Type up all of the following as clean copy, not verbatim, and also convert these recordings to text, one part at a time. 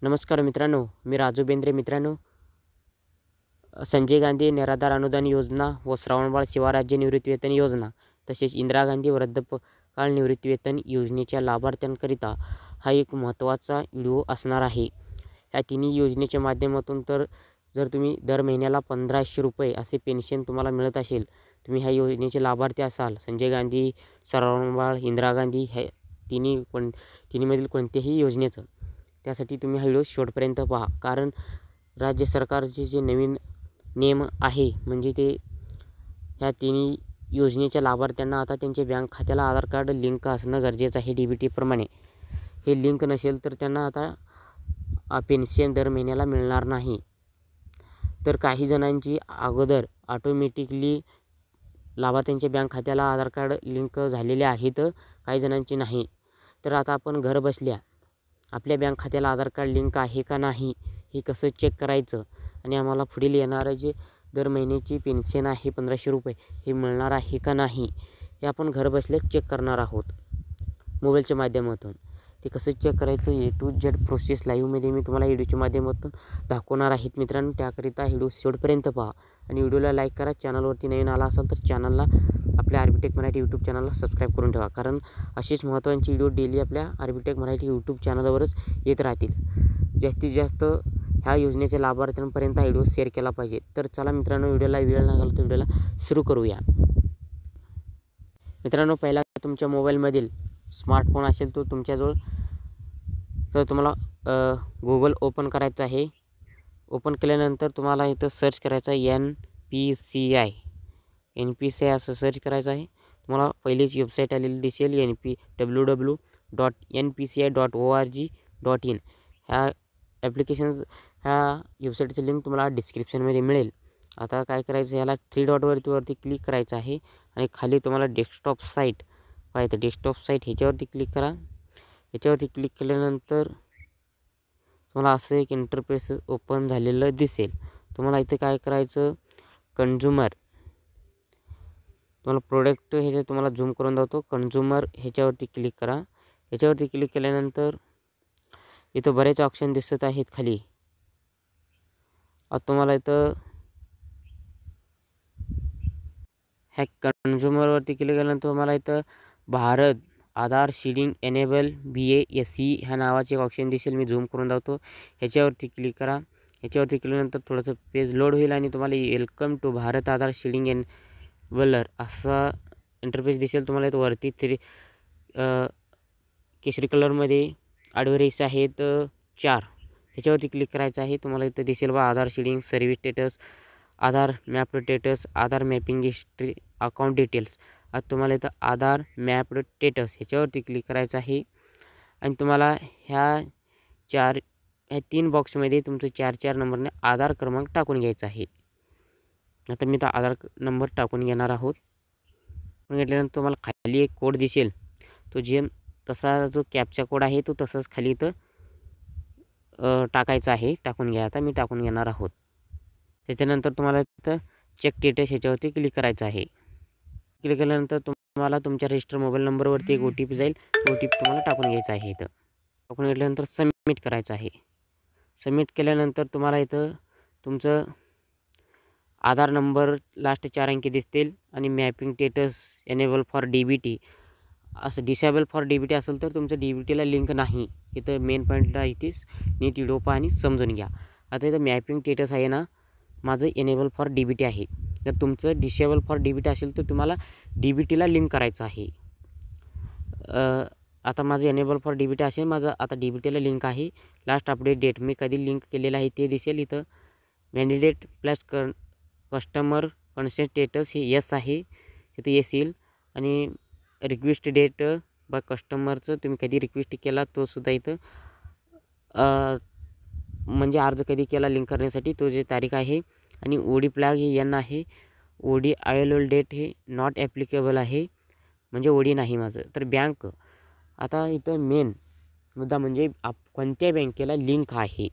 नमस्कार मित्रांनो, मी राजू बेंद्रे. मित्रांनो, संजय गांधी निराधार अनुदान योजना व श्रावणबाळ सेवा राज्य निवृत्तीवेतन योजना तसेच इंदिरा गांधी वृद्धापकाळ निवृत्तीवेतन योजनेच्या लाभार्थ्यांकरिता हा एक महत्त्वाचा व्हिडिओ असणार आहे. ह्या तिन्ही योजनेच्या माध्यमातून जर तुम्ही दर महिन्याला 1500 रुपये असे पेन्शन तुम्हाला मिळत असेल, तुम्ही ह्या योजनेचे लाभार्थी असाल, संजय गांधी, श्रावणबाळ, इंदिरा गांधी ह्या तिन्हीमधील कोणत्याही योजनेचं, त्यासाठी तुम्ही हा व्हिडिओ शेवटपर्यंत पहा. कारण राज्य सरकारचे जे नवीन नियम आहे म्हणजे ते ह्या तिन्ही योजनेच्या लाभार्थ्यांना आता त्यांच्या बँक खात्याला आधार कार्ड लिंक असणं गरजेचं आहे. DBT-प्रमाणे हे लिंक नसेल तर त्यांना आता पेन्शन दर महिन्याला मिळणार नाही. तर काही जणांची अगोदर ऑटोमॅटिकली लाभार्थ्यांच्या बँक खात्याला आधार कार्ड लिंक झालेले आहेत, काही जणांची नाही. तर आता आपण घर बसल्या आपल्या बँक खात्याला आधार कार्ड लिंक आहे का नाही हे कसं चेक करायचं आणि आम्हाला पुढील येणारं जे दर महिन्याची पेन्शन आहे 1500 रुपये हे मिळणार आहे का नाही हे आपण घर बसल्या चेक करणार आहोत मोबाईलच्या माध्यमातून. ते कसं चेक करायचं A to Z प्रोसेस लाईव्हमध्ये मी तुम्हाला व्हिडिओच्या माध्यमातून दाखवणार आहेत. मित्रांनो, त्याकरिता व्हिडिओ शेवटपर्यंत पहा आणि व्हिडिओला लाईक करा. चॅनलवरती नवीन आला असाल तर चॅनलला आपल्या आर्बिटेक मराठी यूट्यूब चॅनलला सबस्क्राईब करून ठेवा. कारण असेच महत्त्वाचे व्हिडिओ डेली आपल्या आर्बिटेक मराठी यूट्यूब चॅनलवरच येत राहतील. जास्तीत जास्त ह्या योजनेच्या लाभार्थ्यांपर्यंत हा व्हिडिओ शेअर केला पाहिजे. तर चला मित्रांनो, व्हिडिओला वेळ न घालता व्हिडिओला सुरू करूया. मित्रांनो, पहिला तुमच्या मोबाईलमधील स्मार्टफोन असेल तो तुमच्याजवळ, तर तुम्हाला गुगल ओपन करायचं आहे. ओपन केल्यानंतर तुम्हाला इथं सर्च करायचं आहे NPCI असं सर्च करायचं आहे. तुम्हाला पहिलीच वेबसाईट आलेली दिसेल www.npci.org.in. ह्या वेबसाईटचं लिंक तुम्हाला डिस्क्रिप्शनमध्ये मिळेल. आता काय करायचं, याला 3 डॉटवरती क्लिक करायचं आहे आणि खाली तुम्हाला डेस्कटॉप साईट पाहिजे. डेस्कटॉप साईट ह्याच्यावरती क्लिक करा. ह्याच्यावरती क्लिक केल्यानंतर तुम्हाला असं एक इंटरफेस ओपन झालेलं दिसेल. तुम्हाला इथे काय करायचं, कंझ्युमर, तुम्हाला प्रोडक्ट ह्याच्यात तुम्हाला झूम करून दाखवतो. कंझ्युमर ह्याच्यावरती क्लिक करा. ह्याच्यावरती क्लिक केल्यानंतर इथं बरेच ऑप्शन दिसत आहेत खाली. आता तुम्हाला इथं ह्या कंझ्युमरवरती क्लिक केल्यानंतर तुम्हाला इथं भारत आधार शीडिंग एनेबल BASE ह्या नावाचे एक ऑप्शन दिसेल. मी झूम करून दाखवतो. ह्याच्यावरती क्लिक करा. ह्याच्यावरती केल्यानंतर थोडंसं पेज लोड होईल आणि तुम्हाला welcome to Bharat Aadhaar seeding enabler असा इंटरफेस दिसेल. तुम्हाला इथं वरती केशरी कलरमध्ये ॲडव्हर्टाइज आहेत 4. ह्याच्यावरती क्लिक करायचं आहे. तुम्हाला इथं दिसेल बा आधार शीडिंग सर्व्हिस स्टेटस, आधार मॅप स्टेटस, आधार मॅपिंग हिस्ट्री, अकाउंट डिटेल्स. आता तुम्हाला इथं आधार मॅप स्टेटस ह्याच्यावरती क्लिक करायचं आहे आणि तुम्हाला ह्या 3 बॉक्समध्ये तुमचं 4 नंबरने आधार क्रमांक टाकून घ्यायचा आहे. आता मी तर आधार नंबर टाकून घेणार आहोत. घेतल्यानंतर तुम्हाला खाली एक कोड दिसेल, तो तसा जो कॅपचा कोड आहे तो तसाच खाली इथं टाकायचा आहे. टाकून घ्या. आता मी टाकून घेणार आहोत. त्याच्यानंतर तुम्हाला इथं चेक स्टेटस ह्याच्यावरती क्लिक करायचं आहे. क्लिक केल्यानंतर तुम्हाला तुमच्या रजिस्टर मोबाईल नंबरवरती एक OTP जाईल. OTP तुम्हाला टाकून घ्यायचा आहे. इथं टाकून घेतल्यानंतर सबमिट करायचं आहे. सबमिट केल्यानंतर तुम्हाला इथं तुमचं आधार नंबर लास्ट 4 अंकी दिसतील आणि mapping status enable for DBT असं डिसेबल फॉर DBT असेल तर तुमचं DBTला लिंक नाही. इथं मेन पॉईंटला इथे नीट व्हिडिओ पहा आणि समजून घ्या. आता इथं मॅपिंग स्टेटस आहे ना, माझं एनेबल फॉर DBT आहे. जर तुमचं डिसेबल फॉर DBT असेल तर तुम्हाला DBTला लिंक करायचं आहे. आता माझं एनेबल फॉर DBT असेल, माझं आता DBTला लिंक आहे. लास्ट अपडेट डेट मी कधी लिंक केलेलं आहे ते दिसेल. इथं mandate plus customer consent status हे येस आहे. इथं येस येईल आणि रिक्वेस्ट डेट बाय कस्टमरचं तुम्ही कधी रिक्वेस्ट केला तो सुद्धा इथं म्हणजे अर्ज कधी केला लिंक करण्यासाठी तो जे तारीख आहे. आणि OD फ्लॅग हे N आहे. OD अवेलेबल डेट हे नॉट ॲप्लिकेबल आहे, म्हणजे OD नाही माझं. तर बँक, आता इथं मेन मुद्दा म्हणजे कोणत्या बँकेला लिंक आहे.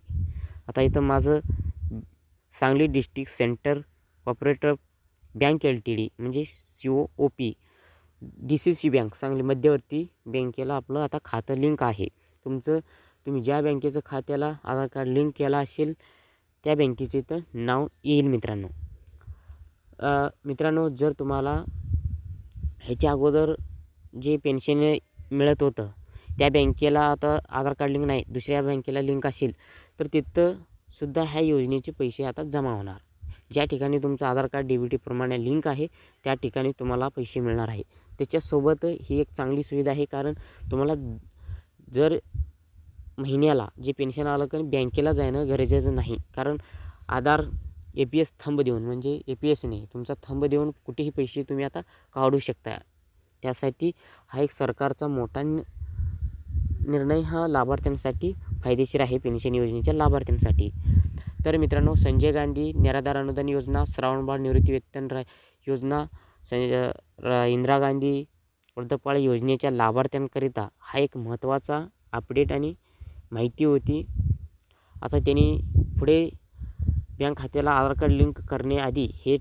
आता इथं माझं Sangli district centre operator bank LTD म्हणजे COOP DCC बँक सांगली मध्यवर्ती बँकेला आपलं आता खातं लिंक आहे. तुमचं तुम्ही ज्या बँकेचं खात्याला आधार कार्ड लिंक केला असेल त्या बँकेचं इथं नाव येईल मित्रांनो. मित्रांनो, जर तुम्हाला ह्याच्या अगोदर जे पेन्शन मिळत होतं त्या बँकेला आता आधार कार्ड लिंक नाही, दुसऱ्या बँकेला लिंक असेल तर तिथंसुद्धा ह्या योजनेचे पैसे आता जमा होणार. ज्या ठिकाणी तुमचं आधार कार्ड DBTप्रमाणे लिंक आहे त्या ठिकाणी तुम्हाला पैसे मिळणार आहे. त्याच्यासोबत ही एक चांगली सुविधा आहे, कारण तुम्हाला जर महिन्याला जे पेन्शन आलं की बँकेला जाणं गरजेचं नाही, कारण आधार APS थंब देऊन, म्हणजे APS नाही, तुमचा थंब देऊन कुठेही पैसे तुम्ही आता काढू शकता. त्यासाठी हा एक सरकारचा मोठा निर्णय हा लाभार्थ्यांसाठी फायदेशीर आहे, पेन्शन योजनेच्या लाभार्थ्यांसाठी. तर मित्रांनो, संजय गांधी निराधार अनुदान योजना, श्रावणबाळ निवृत्तीवेतन योजना, इंदिरा गांधी वृद्धपाळ योजनेच्या लाभार्थ्यांकरिता हा एक महत्त्वाचा अपडेट आणि माहिती होती. आता त्यांनी पुढे बँक खात्याला आधार कार्ड लिंक करण्याआधी हे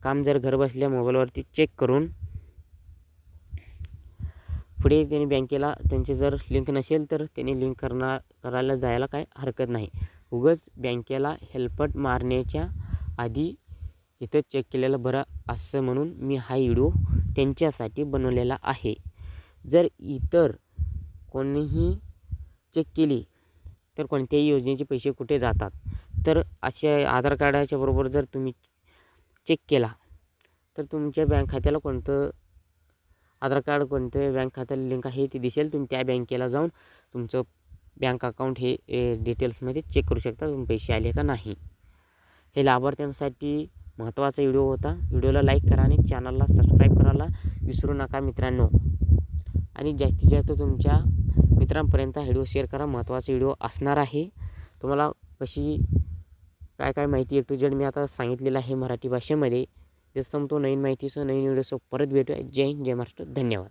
काम जर घरबसल्या मोबाईलवरती चेक करून पुढे त्यांनी बँकेला त्यांचे जर लिंक नसेल तर त्यांनी लिंक करायला जायला काय हरकत नाही. उगाच बँकेला हेल्पट मारण्याच्या आधी इथं चेक केलेलं बरं असं म्हणून मी हा व्हिडिओ त्यांच्यासाठी बनवलेला आहे. जर इतर कोणीही चेक केली तर कोणत्याही योजनेचे पैसे कुठे जातात, तर अशा आधार कार्डाच्या बरोबर जर तुम्ही चेक केला तर तुमच्या बँक खात्याला कोणतं आधार कार्ड कोणत्या बँक खात्याला लिंक आहे ते दिसेल. तुम्ही त्या बँकेला जाऊन तुमचं बँक अकाउंट हे डिटेल्समध्ये चेक करू शकता, तुम्ही पैसे आले का नाही. हे लाभार्थ्यांसाठी महत्त्वाचा व्हिडिओ होता. व्हिडिओला लाईक करा आणि चॅनलला सबस्क्राईब करायला विसरू नका मित्रांनो. आणि जास्तीत जास्त तुमच्या मित्रांपर्यंत व्हिडिओ शेअर करा. महत्त्वाचा व्हिडिओ असणार आहे. तुम्हाला कशी काय माहिती A to Z मी आता सांगितलेलं आहे मराठी भाषेमध्ये. जसं तो नवीन माहितीसह नवीन व्हिडिओसह परत भेटूया. जय हिंद, जय महाराष्ट्र, धन्यवाद.